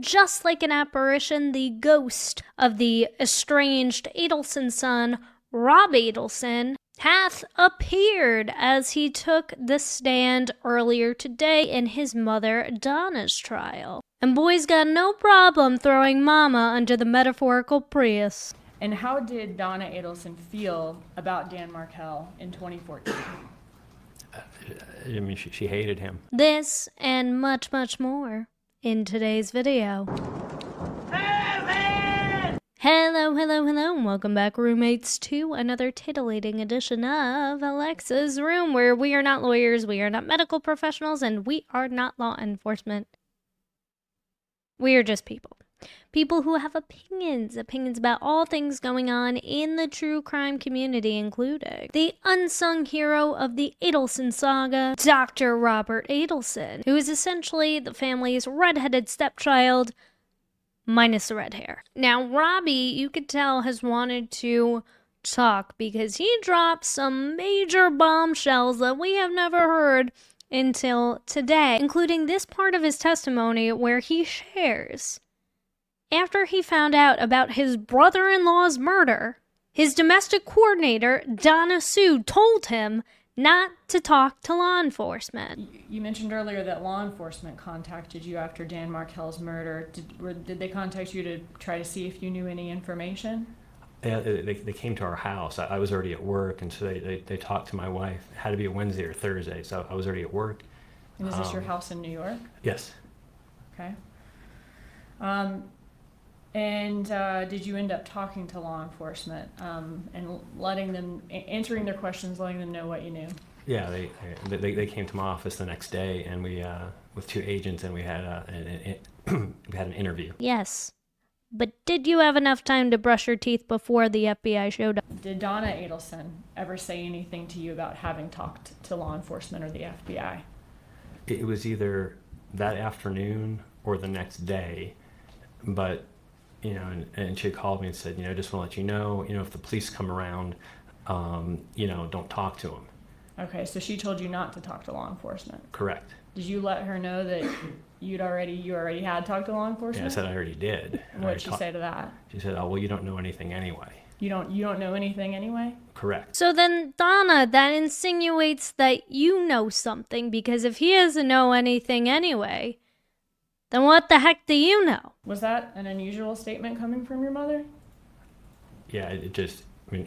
just like an apparition, the ghost of the estranged Adelson son, Rob Adelson, hath appeared as he took the stand earlier today in his mother Donna's trial. And boy's got no problem throwing mama under the metaphorical Prius. And how did Donna Adelson feel about Dan Markel in 2014? I mean, she hated him. This and much, much more in today's video. Hello, hello, hello, and welcome back, roommates, to another titillating edition of Alexasrewm, where we are not lawyers, we are not medical professionals, and we are not law enforcement. We are just people. People who have opinions about all things going on in the true crime community, including the unsung hero of the Adelson saga, Dr. Robert Adelson, who is essentially the family's redheaded stepchild, minus the red hair. Now, Robbie, you could tell, has wanted to talk because he dropped some major bombshells that we have never heard until today, including this part of his testimony where he shares, after he found out about his brother-in-law's murder, his domestic coordinator, Donna Sue, told him not to talk to law enforcement. You mentioned earlier that law enforcement contacted you after Dan Markel's murder. Did they contact you to try to see if you knew any information? Yeah, they came to our house. I was already at work, and so they talked to my wife. It had to be a Wednesday or Thursday, so I was already at work. And is this your house in New York? Yes. Okay. And did you end up talking to law enforcement and letting them, answering their questions, letting them know what you knew? Yeah, they came to my office the next day, and we with two agents, and we had an interview. Yes, but did you have enough time to brush your teeth before the FBI showed up? Did Donna Adelson ever say anything to you about having talked to law enforcement or the FBI? It was either that afternoon or the next day, but you know, and she called me and said, just want to let you know, if the police come around, don't talk to them. Okay, so she told you not to talk to law enforcement. Correct. Did you let her know that you already had talked to law enforcement? Yeah, I said I already did. What did she say to that? She said, "Oh, well, you don't know anything anyway." You don't know anything anyway? Correct. So then, Donna, that insinuates that you know something, because if he doesn't know anything anyway, then what the heck do you know? Was that an unusual statement coming from your mother? Yeah,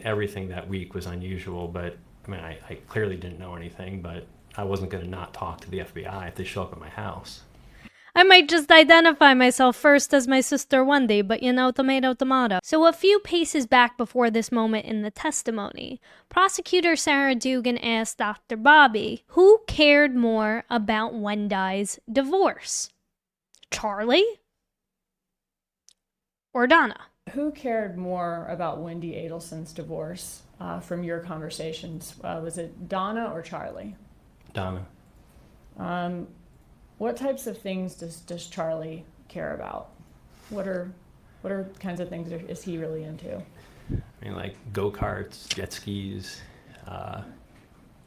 everything that week was unusual, but I clearly didn't know anything, but I wasn't going to not talk to the FBI if they show up at my house. I might just identify myself first as my sister Wendy, but tomato, tomato. So a few paces back before this moment in the testimony, prosecutor Sarah Dugan asked Dr. Bobby who cared more about Wendy's divorce, Charlie or Donna? Who cared more about Wendy Adelson's divorce from your conversations? Was it Donna or Charlie? Donna. What types of things does Charlie care about? What are kinds of things is he really into? Like go-karts, jet skis,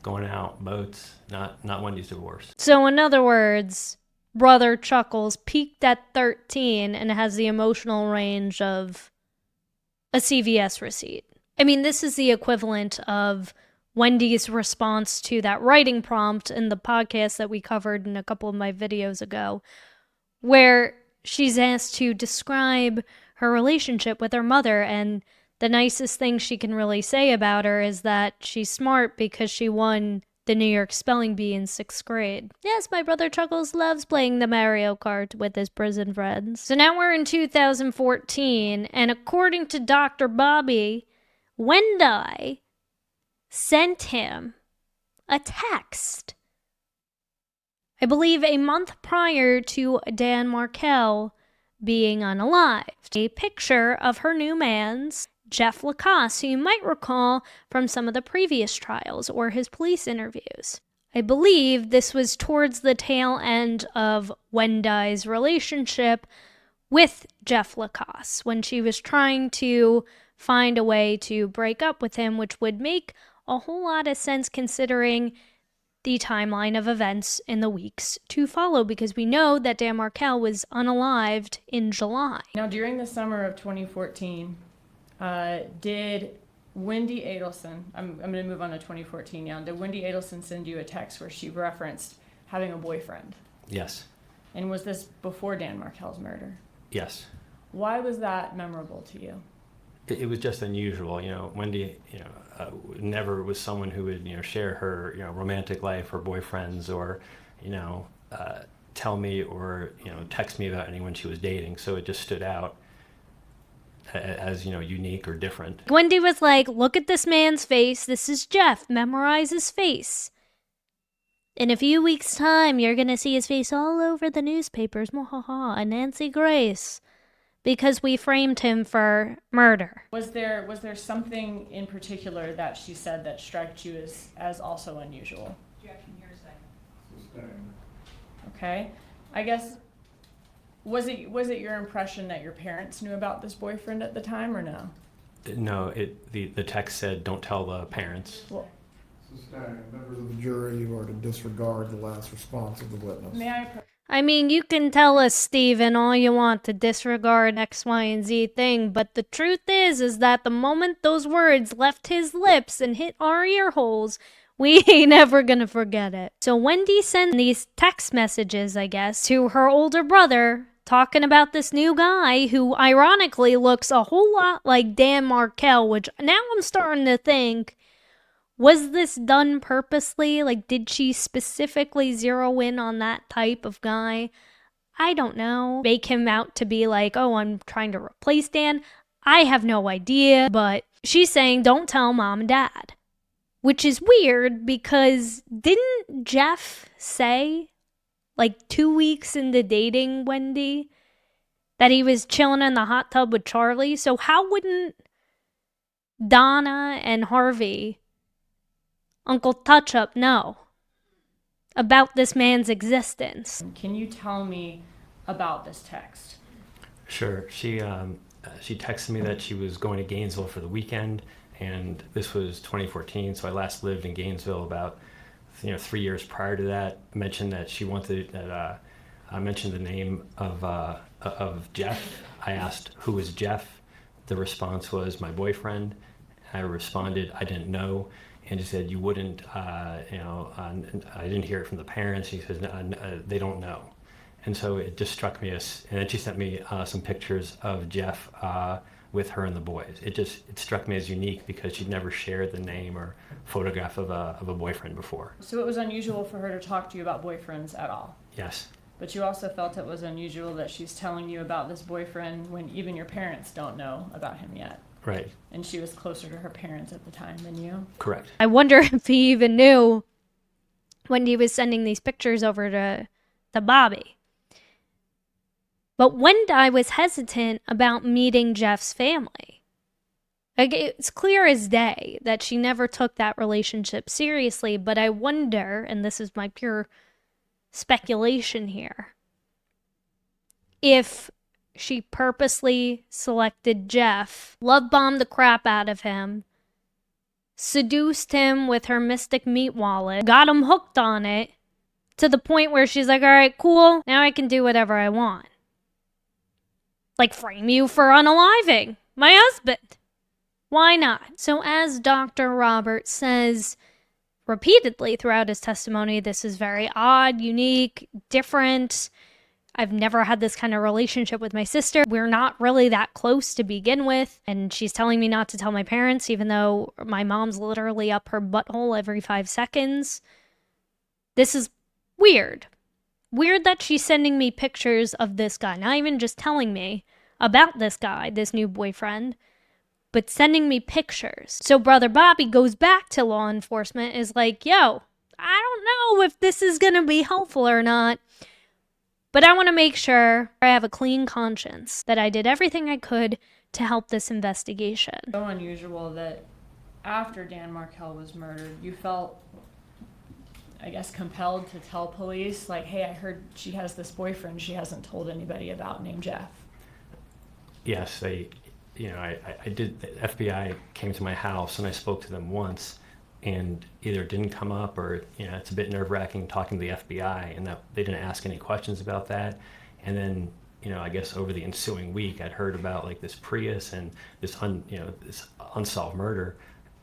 going out, boats, not Wendy's divorce. So in other words, Brother Chuckles peaked at 13 and has the emotional range of a CVS receipt. This is the equivalent of Wendy's response to that writing prompt in the podcast that we covered in a couple of my videos ago, where she's asked to describe her relationship with her mother, and the nicest thing she can really say about her is that she's smart because she won the New York Spelling Bee in 6th grade. Yes, my brother Chuckles loves playing the Mario Kart with his prison friends. So now we're in 2014, and according to Dr. Bobby, Wendy sent him a text, I believe a month prior to Dan Markel being unalived. A picture of her new man's Jeff Lacasse, who you might recall from some of the previous trials or his police interviews. I believe this was towards the tail end of Wendy's relationship with Jeff Lacasse, when she was trying to find a way to break up with him, which would make a whole lot of sense considering the timeline of events in the weeks to follow, because we know that Dan Markel was unalived in July. Now, during the summer of 2014, did Wendy Adelson, I'm going to move on to 2014 now, did Wendy Adelson send you a text where she referenced having a boyfriend? Yes. And was this before Dan Markel's murder? Yes. Why was that memorable to you? It was just unusual. Wendy, never was someone who would, share her, romantic life or boyfriends or, tell me or, text me about anyone she was dating. So it just stood out as, unique or different. Wendy was like, look at this man's face. This is Jeff. Memorize his face. In a few weeks' time, you're going to see his face all over the newspapers. Mwahaha. And Nancy Grace. Because we framed him for murder. Was there something in particular that she said that struck you as also unusual? Objection, hearsay. Okay. I guess, was it your impression that your parents knew about this boyfriend at the time or no? No, the text said, don't tell the parents. Well, Members of the jury are to disregard the last response of the witness. may I mean, you can tell us, Steven, all you want to disregard X, Y, and Z thing, but the truth is that the moment those words left his lips and hit our ear holes, we ain't never gonna forget it. So Wendy sent these text messages, I guess, to her older brother, talking about this new guy who ironically looks a whole lot like Dan Markel, which now I'm starting to think, was this done purposely? Like, did she specifically zero in on that type of guy? I don't know. Make him out to be like, oh, I'm trying to replace Dan? I have no idea. But she's saying, don't tell mom and dad. Which is weird because didn't Jeff say, like 2 weeks into dating Wendy, that he was chilling in the hot tub with Charlie? So how wouldn't Donna and Harvey, Uncle Touch-Up, know about this man's existence? Can you tell me about this text? Sure. She texted me that she was going to Gainesville for the weekend, and this was 2014. So I last lived in Gainesville about 3 years prior to that. Mentioned that she wanted that. I mentioned the name of Jeff. I asked who was Jeff. The response was my boyfriend. I responded I didn't know. And she said, you wouldn't, I didn't hear it from the parents. She says, they don't know. And so it just struck me as, and then she sent me some pictures of Jeff with her and the boys. It struck me as unique because she'd never shared the name or photograph of a boyfriend before. So it was unusual for her to talk to you about boyfriends at all? Yes. But you also felt it was unusual that she's telling you about this boyfriend when even your parents don't know about him yet? Right. And she was closer to her parents at the time than you? Correct. I wonder if he even knew when he was sending these pictures over to Bobby. But Wendy was hesitant about meeting Jeff's family. Like, it's clear as day that she never took that relationship seriously, but I wonder, and this is my pure speculation here, if she purposely selected Jeff, love-bombed the crap out of him, seduced him with her Mystic Meat wallet, got him hooked on it, to the point where she's like, all right, cool, now I can do whatever I want. Like, frame you for unaliving my husband. Why not? So as Dr. Roberts says repeatedly throughout his testimony, this is very odd, unique, different. I've never had this kind of relationship with my sister. We're not really that close to begin with. And she's telling me not to tell my parents, even though my mom's literally up her butthole every 5 seconds. This is weird. Weird that she's sending me pictures of this guy. Not even just telling me about this guy, this new boyfriend, but sending me pictures. So Brother Bobby goes back to law enforcement, is like, yo, I don't know if this is going to be helpful or not. But I want to make sure I have a clean conscience, that I did everything I could to help this investigation. So unusual that after Dan Markel was murdered, you felt, I guess, compelled to tell police, like, hey, I heard she has this boyfriend she hasn't told anybody about named Jeff. Yes, I did. The FBI came to my house and I spoke to them once, and either it didn't come up, or it's a bit nerve-wracking talking to the FBI, and that they didn't ask any questions about that. And then I guess over the ensuing week, I'd heard about like this Prius and this this unsolved murder.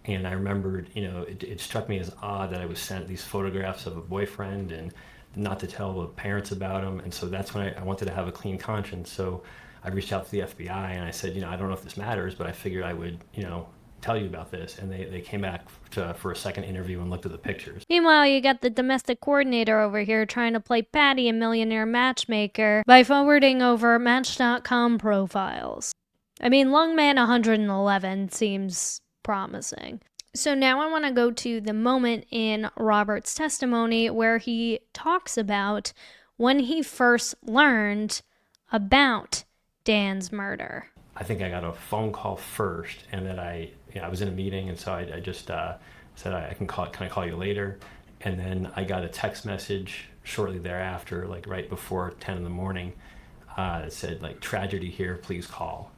And I remembered, it struck me as odd that I was sent these photographs of a boyfriend and not to tell the parents about him. And so that's when I wanted to have a clean conscience. So I reached out to the FBI and I said, I don't know if this matters, but I figured I would, tell you about this. And they came back for a second interview and looked at the pictures. Meanwhile, you got the domestic coordinator over here trying to play Patty, a millionaire matchmaker, by forwarding over Match.com profiles. I mean, Lungman 111 seems promising. So now I want to go to the moment in Robert's testimony where he talks about when he first learned about Dan's murder. I think I got a phone call first, and that I was in a meeting, and so I just said can I call you later? And then I got a text message shortly thereafter, like right before 10 in the morning, that said like, tragedy here, please call.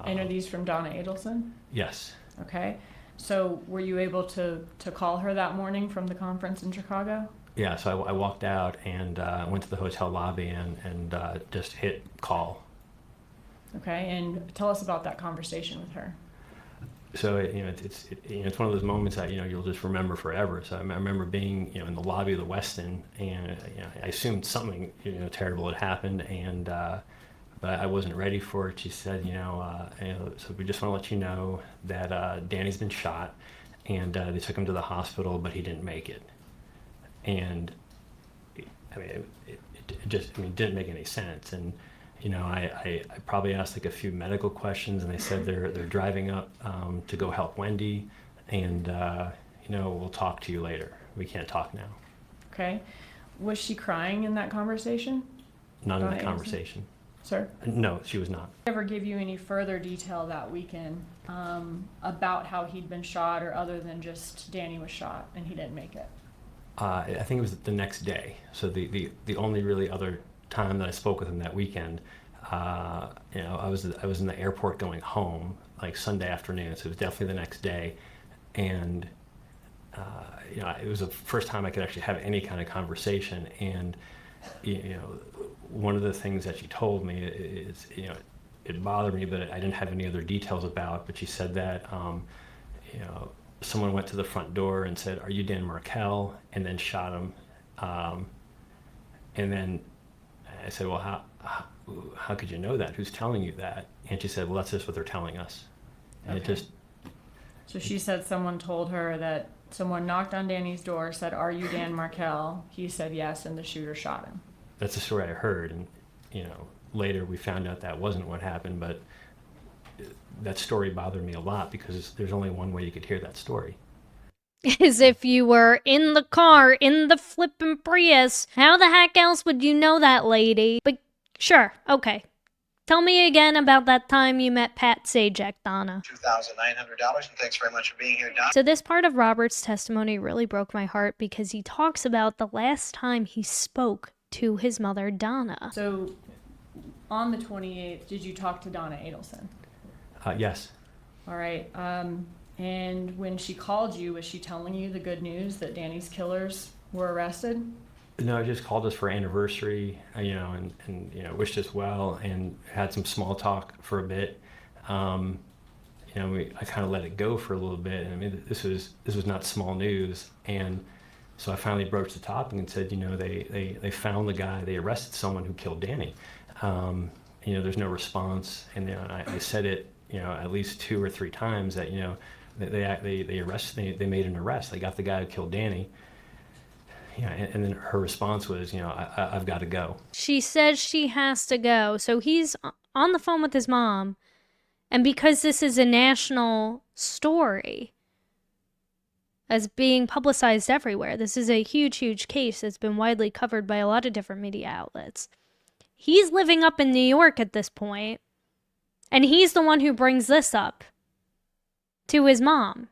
And are these from Donna Adelson? Yes. Okay. So were you able to call her that morning from the conference in Chicago? Yeah, so I walked out and went to the hotel lobby and just hit call. Okay, and tell us about that conversation with her. So it's one of those moments that you'll just remember forever. So I remember being in the lobby of the Westin, and I assumed something terrible had happened, and but I wasn't ready for it. She said, so we just want to let you know that Danny's been shot, and they took him to the hospital, but he didn't make it. And I mean, it just didn't make any sense. And I probably asked like a few medical questions, and they said they're driving up to go help Wendy, and we'll talk to you later. We can't talk now. Okay. Was she crying in that conversation? Not in the conversation. Sir? No, she was not. Did he ever give you any further detail that weekend about how he'd been shot, or other than just Danny was shot and he didn't make it? I think it was the next day. So the only really other time that I spoke with him that weekend, I was in the airport going home, like Sunday afternoon, so it was definitely the next day. And it was the first time I could actually have any kind of conversation. And one of the things that she told me is, it bothered me, but I didn't have any other details about. But she said that someone went to the front door and said, "Are you Dan Markel?" and then shot him. And then I said, "Well, how could you know that? Who's telling you that?" And she said, "Well, that's just what they're telling us." And Okay. So she said someone told her that someone knocked on Danny's door, said, "Are you Dan Markel?" He said yes, and the shooter shot him. That's the story I heard. And later we found out that wasn't what happened. But that story bothered me a lot, because there's only one way you could hear that story. As if you were in the car, in the flippin' Prius. How the heck else would you know that, lady? But sure, okay. Tell me again about that time you met Pat Sajak, Donna. $2,900, and thanks very much for being here, Donna. So this part of Robert's testimony really broke my heart, because he talks about the last time he spoke to his mother, Donna. So on the 28th, did you talk to Donna Adelson? Yes. All right. And when she called you, was she telling you the good news that Danny's killers were arrested? No, just called us for anniversary, and wished us well, and had some small talk for a bit. I kind of let it go for a little bit. And I mean, this was not small news. And so I finally broached the topic and said, they found the guy, they arrested someone who killed Danny. There's no response. And I said it, at least 2 or 3 times that, they made an arrest. They got the guy who killed Danny. And then her response was, I've got to go. She says she has to go. So he's on the phone with his mom. And because this is a national story, as being publicized everywhere, this is a huge, huge case that's been widely covered by a lot of different media outlets. He's living up in New York at this point, and he's the one who brings this up to his mom,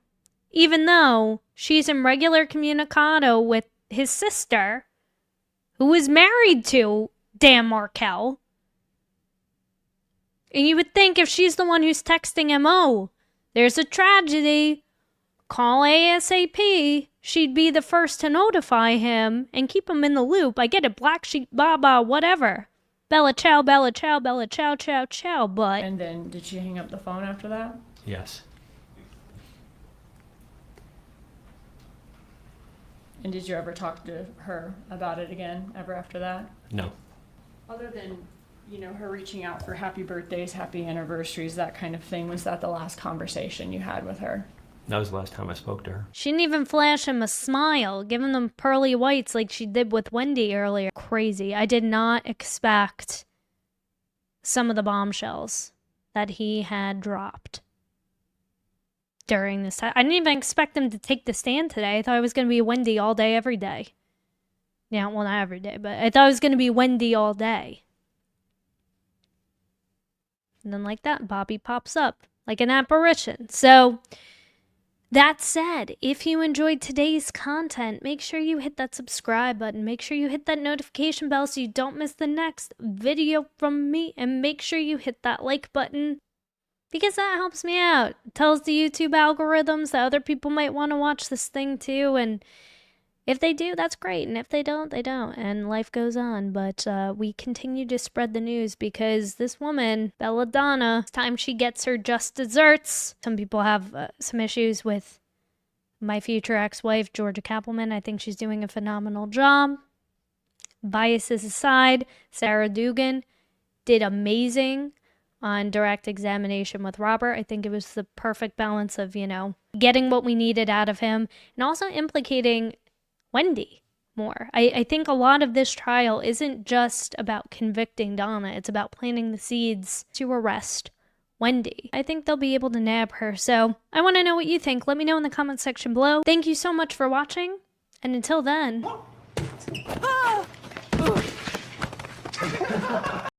even though she's in regular communicado with his sister, who is married to Dan Markel. And you would think if she's the one who's texting him, "Oh, there's a tragedy," call ASAP. She'd be the first to notify him and keep him in the loop. I get it, black sheep, baba, whatever. Bella ciao, bella ciao, bella ciao, ciao, ciao, but... And then did she hang up the phone after that? Yes. And did you ever talk to her about it again, ever after that? No. Other than, you know, her reaching out for happy birthdays, happy anniversaries, that kind of thing, was that the last conversation you had with her? That was the last time I spoke to her. She didn't even flash him a smile, giving them pearly whites like she did with Wendy earlier. Crazy. I did not expect some of the bombshells that he had dropped during this time. I didn't even expect him to take the stand today. I thought it was going to be Wendy all day, every day. Yeah, well, not every day, but I thought it was going to be Wendy all day. And then like that, Bobby pops up like an apparition. So... that said, if you enjoyed today's content, make sure you hit that subscribe button. Make sure you hit that notification bell so you don't miss the next video from me. And make sure you hit that like button because that helps me out. It tells the YouTube algorithms that other people might want to watch this thing too. And if they do, that's great. And if they don't, they don't. And life goes on. But we continue to spread the news because this woman, Donna, it's time she gets her just desserts. Some people have some issues with my future ex-wife, Georgia Kappelman. I think she's doing a phenomenal job. Biases aside, Sarah Dugan did amazing on direct examination with Robert. I think it was the perfect balance of, you know, getting what we needed out of him and also implicating Wendy more. I think a lot of this trial isn't just about convicting Donna. It's about planting the seeds to arrest Wendy. I think they'll be able to nab her. So I want to know what you think. Let me know in the comment section below. Thank you so much for watching. And until then...